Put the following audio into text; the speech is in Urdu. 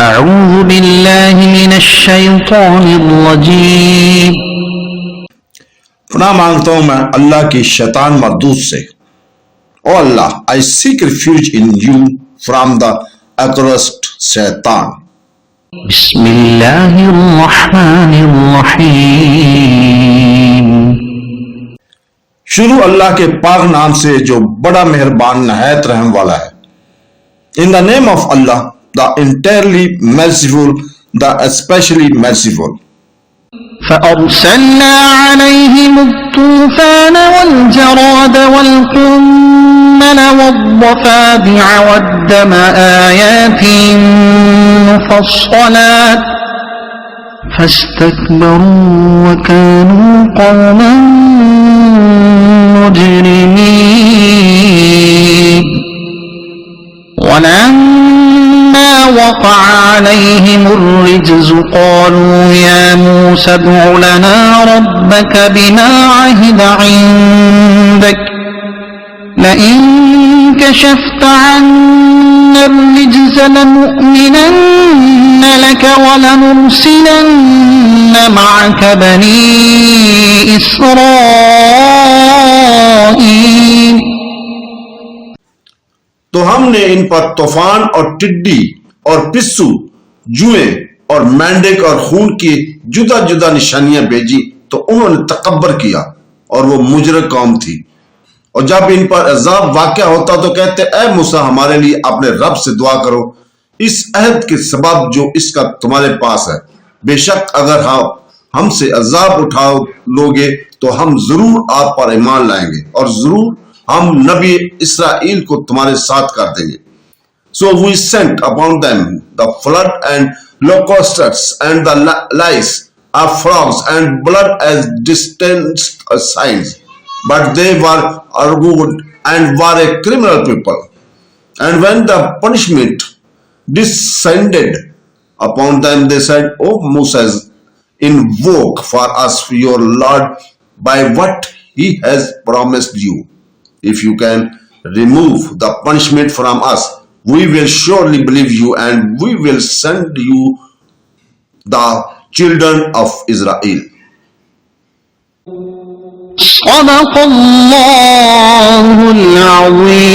أعوذ بالله من الشيطان الرجيم. پناہ مانگتا ہوں میں اللہ کی شیطان مردود سے. او اللہ, I seek refuge in you from the accursed شیطان. بسم اللہ الرحمن الرحیم. شروع اللہ کے پاک نام سے جو بڑا مہربان نہایت رحم والا ہے. In the name of Allah, the entirely merciful, the especially merciful. فأرسلنا عليهم الطوفان والجراد والقمل والضفادع والدم آيات مفصلات فاستكبروا وكانوا قوما مجرمين. ولما وقع عليهم الرجز قالوا يا موسى ادع لنا ربك بما عهد عندك لئن كشفت عنا الرجز لنؤمنن لك ولنرسلن معك بني إسرائيل. تو ہم نے ان پر طوفان اور ٹڈی اور پسو, جوئیں اور مینڈک اور خون کی جدا جدا نشانیاں بھیجی تو انہوں نے تکبر کیا اور وہ مجرم قوم تھی. اور جب ان پر عذاب واقع ہوتا تو کہتے اے موسیٰ ہمارے لیے اپنے رب سے دعا کرو اس عہد کے سبب جو اس کا تمہارے پاس ہے. بے شک اگر ہم سے عذاب اٹھا لوگے تو ہم ضرور آپ پر ایمان لائیں گے اور ضرور ہم نبی اسرائیل کو تمہارے ساتھ کر دیں گے. So we sent upon them the flood and locusts and the lice of frogs and blood as distant signs. But they were argued and were a criminal people. And when the punishment descended upon them, they said, O Moses, invoke for us your Lord by what he has promised you. If you can remove the punishment from us, we will surely believe you and we will send you the children of Israel. صدق اللہ العظیم.